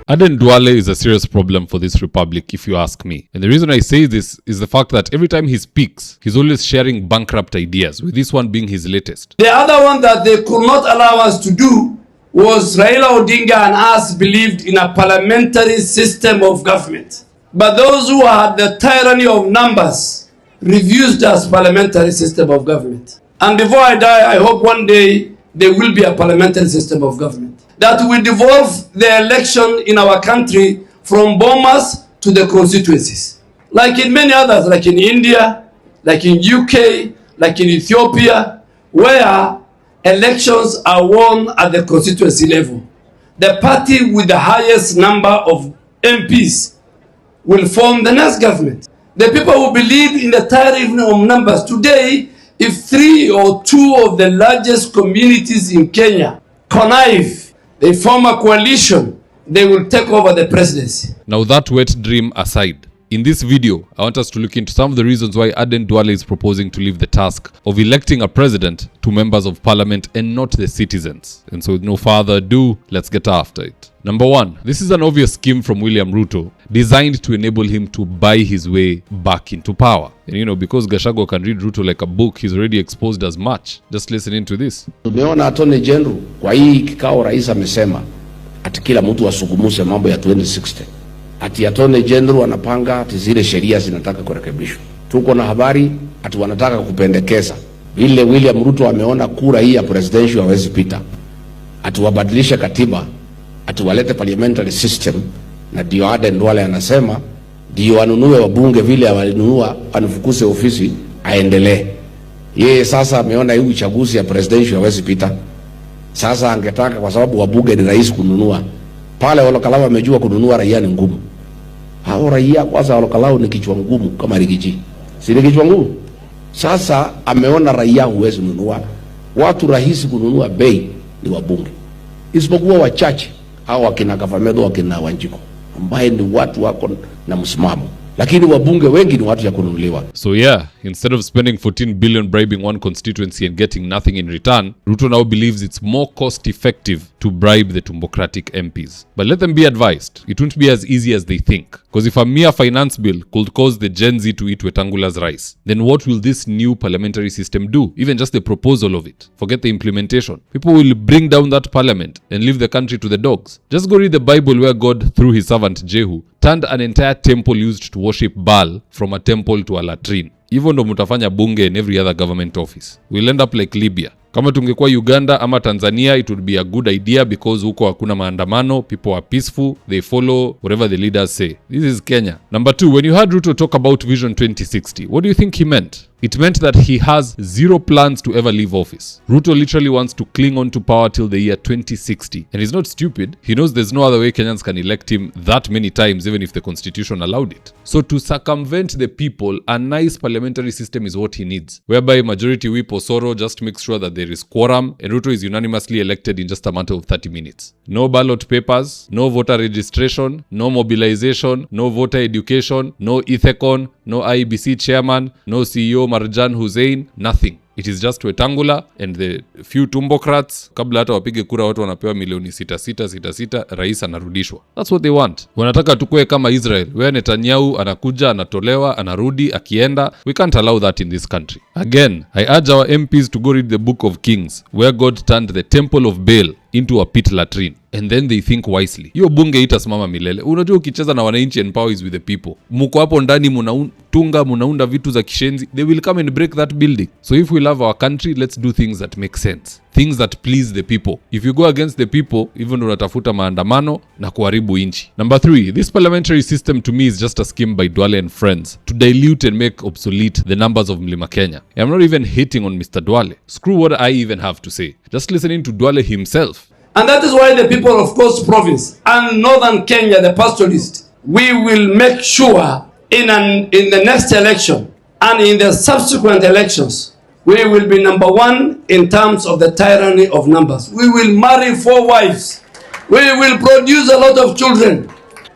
Aden Duale is a serious problem for this republic, if you ask me. And the reason I say this is the fact that every time he speaks, he's always sharing bankrupt ideas, with this one being his latest. The other one that they could not allow us to do was Raila Odinga and us believed in a parliamentary system of government. But those who had the tyranny of numbers refused us parliamentary system of government. And before I die, I hope one day there will be a parliamentary system of government that will devolve the election in our country from bombers to the constituencies. Like in many others, like in India, like in UK, like in Ethiopia, where elections are won at the constituency level. The party with the highest number of MPs will form the next government. The people who believe in the tyranny of numbers today, if 3 or 2 of the largest communities in Kenya connive, they form a coalition, they will take over the presidency. Now that wet dream aside, in this video, I want us to look into some of the reasons why Aden Duale is proposing to leave the task of electing a president to members of parliament and not the citizens. And so with no further ado, let's get after it. Number 1, this is an obvious scheme from William Ruto designed to enable him to buy his way back into power. And because Gachagua can read Ruto like a book, he's already exposed as much. Just listen into this. Tumeona Attorney General kwa hii kikao rais amesema ati kila mtu asungumuse mambo ya 2060. Ati Attorney General anapanga ati zile sheria zinataka kurekebishwa. Tuko na habari ati wanataka kupendekeza vile William Ruto ameona kura hii ya presidential hawezi pita, ati wabadilishe katiba, ati walete parliamentary system, na ndio Aden Duale anasema ndio anunue wabunge vile walinunua, anifukuse ofisi aendelee. Yeye sasa ameona hii uchaguzi ya presidential hawezi pita. Sasa angetaka kwa sababu wabunge ni rais kununua. Pale Olokalao amejua kununua raia ni ngumu. Hao raia kwanza Olokalao ni kichwa ngumu kama Rigiji. Si ni kichwa ngumu? Sasa ameona raia huwezi kununua. Watu rahisi kununua bei ni wabunge. Isipokuwa wachache hao wakina Kavamedo wakina Wanjiko, ambaye ni watu wako na msimamo. Lakini wabunge wengi ni watu ya kununuliwa. So yeah, instead of spending 14 billion bribing one constituency and getting nothing in return, Ruto now believes it's more cost effective to bribe the Tumbocratic MPs. But let them be advised, it won't be as easy as they think. Because if a mere finance bill could cause the Gen Z to eat Wetangula's rice, then what will this new parliamentary system do? Even just the proposal of it. Forget the implementation. People will bring down that parliament and leave the country to the dogs. Just go read the Bible where God, through his servant Jehu, turned an entire temple used to worship Baal from a temple to a latrine. Hivyo ndo mutafanya bunge and every other government office. We'll end up like Libya. Kama tungekuwa Uganda ama Tanzania, it would be a good idea because huko hakuna maandamano, people are peaceful, they follow whatever the leaders say. This is Kenya. Number 2, when you heard Ruto talk about Vision 2060, what do you think he meant? It meant that he has zero plans to ever leave office. Ruto literally wants to cling on to power till the year 2060. And he's not stupid. He knows there's no other way Kenyans can elect him that many times, even if the constitution allowed it. So to circumvent the people, a nice parliamentary system is what he needs, whereby majority whip Osoro just makes sure that there is quorum and Ruto is unanimously elected in just a matter of 30 minutes. No ballot papers, no voter registration, no mobilization, no voter education, no Ethecon, no IBC chairman, no CEO Marjan Hussein, nothing. It is just Wetangula and the few Tumbocrats. Kabla hata wapige kura watu wanapewa milioni 666, rais anarudishwa. That's what they want. Wanataka tukue kama Israel, where Netanyahu anakuja, anatolewa, anarudi, akienda. We can't allow that in this country. Again, I urge our MPs to go read the book of Kings, where God turned the temple of Baal into a pit latrine. And then they think wisely. Hiyo bunge itasimama milele. Unajua ukicheza na wananchi and power is with the people. Muko hapo ndani munaunda vitu za kishenzi. They will come and break that building. So if we love our country, let's do things that make sense. Things that please the people. If you go against the people, even unatafuta maandamano na kuharibu inchi. Number 3, this parliamentary system to me is just a scheme by Duale and friends to dilute and make obsolete the numbers of Mlima Kenya. I'm not even hating on Mr. Duale. Screw what I even have to say. Just listening to Duale himself. And that is why the people of Coast Province and Northern Kenya, the pastoralists, we will make sure in the next election and in the subsequent elections, we will be number 1 in terms of the tyranny of numbers. We will marry 4 wives. We will produce a lot of children.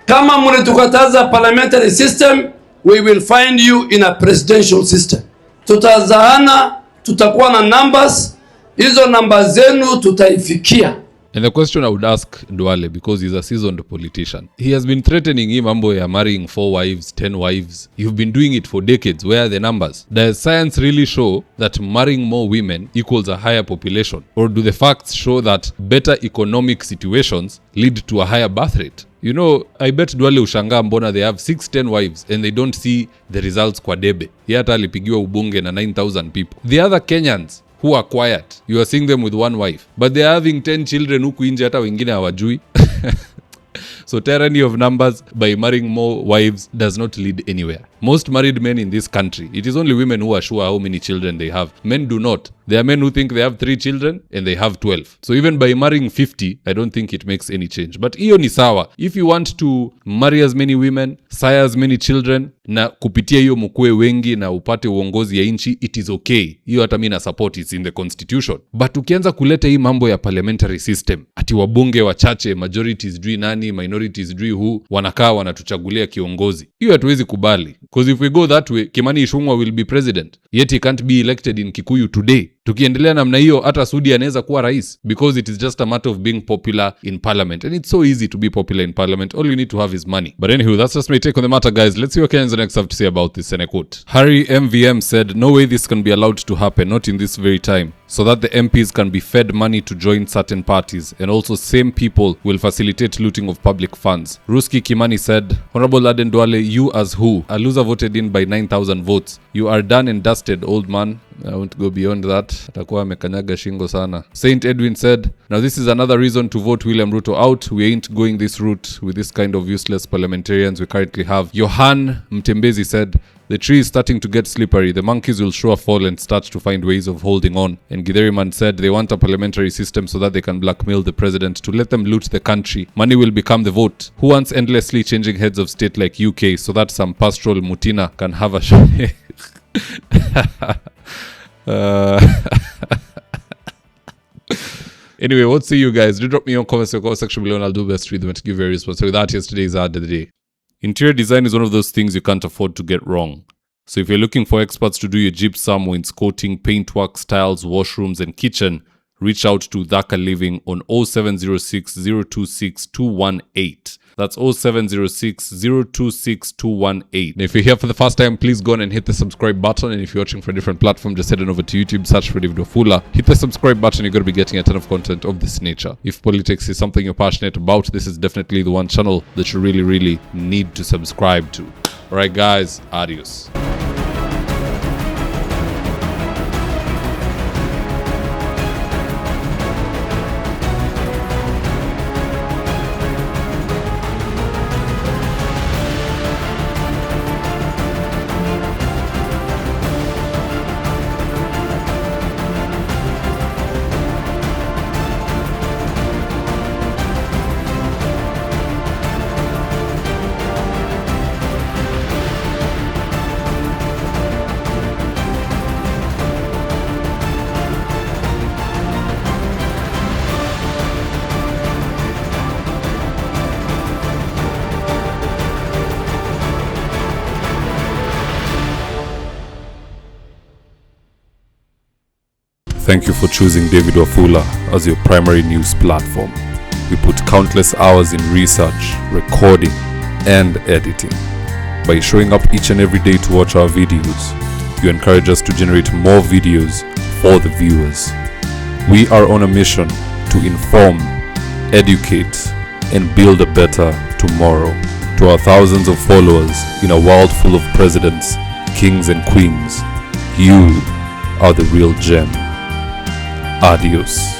Kama mlitukataza parliamentary system, we will find you in a presidential system. Tutazaana, tutakuwa na numbers, hizo numbers zenu tutaifikia. And the question I would ask Duale, because he's a seasoned politician, he has been threatening him mambo ya marrying 4 wives, 10 wives. You've been doing it for decades. Where are the numbers? Does science really show that marrying more women equals a higher population? Or do the facts show that better economic situations lead to a higher birth rate? You know, I bet Duale ushangaa mbona they have 6-10 wives and they don't see the results kwa debe. Yeye hata alipigiwa ubunge na 9,000 people. The other Kenyans who are quiet, you are seeing them with 1 wife, but they are having 10 children huku nje hata wengine hawajui. So tyranny of numbers by marrying more wives does not lead anywhere. Most married men in this country, it is only women who are sure how many children they have. Men do not. There are men who think they have 3 children and they have 12. So even by marrying 50, I don't think it makes any change. But hiyo ni sawa. If you want to marry as many women, sire as many children, na kupitia hiyo mkue wengi na upate uongozi ya nchi, it is okay. Hiyo hata mimi na support, it's in the constitution. But ukianza kuleta hii mambo ya parliamentary system, ati wabunge wachache, majorities jui nani, minorities jui who, wanakaa wanatuchagulia kiongozi. Hiyo hatuwezi kubali. Because if we go that way, Kimani Ichung'wah will be president. Yet he can't be elected in Kikuyu today. Tukiendelea namna hiyo, hata Sudi anaweza kuwa rais, because it is just a matter of being popular in parliament. And it's so easy to be popular in parliament. All you need to have is money. But anywho, that's just my take on the matter, guys. Let's see what Kenyans next have to say about this. And I quote, Harry MVM said, "No way this can be allowed to happen, not in this very time, so that the MPs can be fed money to join certain parties, and also same people will facilitate looting of public funds." Ruski Kimani said, "Honorable Aden Duale, you as who? A loser voted in by 9,000 votes. You are done and dusted, old man." I won't go beyond that. Atakuwa amekanyaga shingo sana. Saint Edwin said, "Now this is another reason to vote William Ruto out. We ain't going this route with this kind of useless parliamentarians we currently have." Johan Mtembezi said, "The tree is starting to get slippery. The monkeys will sure fall and start to find ways of holding on." And Githeriman said they want a parliamentary system so that they can blackmail the president to let them loot the country. Money will become the vote. Who wants endlessly changing heads of state like UK so that some pastoral Mutina can have a show? Anyway, what say you guys? Do drop me your comments in the comment section below and I'll do best to read them and to give you a response. So with that, yesterday's ad of the day. Interior design is one of those things you can't afford to get wrong. So if you're looking for experts to do your gypsum, wainscoting, paintwork, tiles, washrooms, and kitchen, reach out to Dhaka Living on 0706 026 218. That's 0706 026 218. And if you're here for the first time, please go on and hit the subscribe button. And if you're watching from a different platform, just head on over to YouTube, search for Mzitowafula. Hit the subscribe button, you're going to be getting a ton of content of this nature. If politics is something you're passionate about, this is definitely the one channel that you really, really need to subscribe to. Alright guys, adios. Thank you for choosing Debunking as your primary news platform. We put countless hours in research, recording, and editing. By showing up each and every day to watch our videos, you encourage us to generate more videos for the viewers. We are on a mission to inform, educate, and build a better tomorrow. To our thousands of followers in a world full of presidents, kings, and queens, you are the real gem. Adios.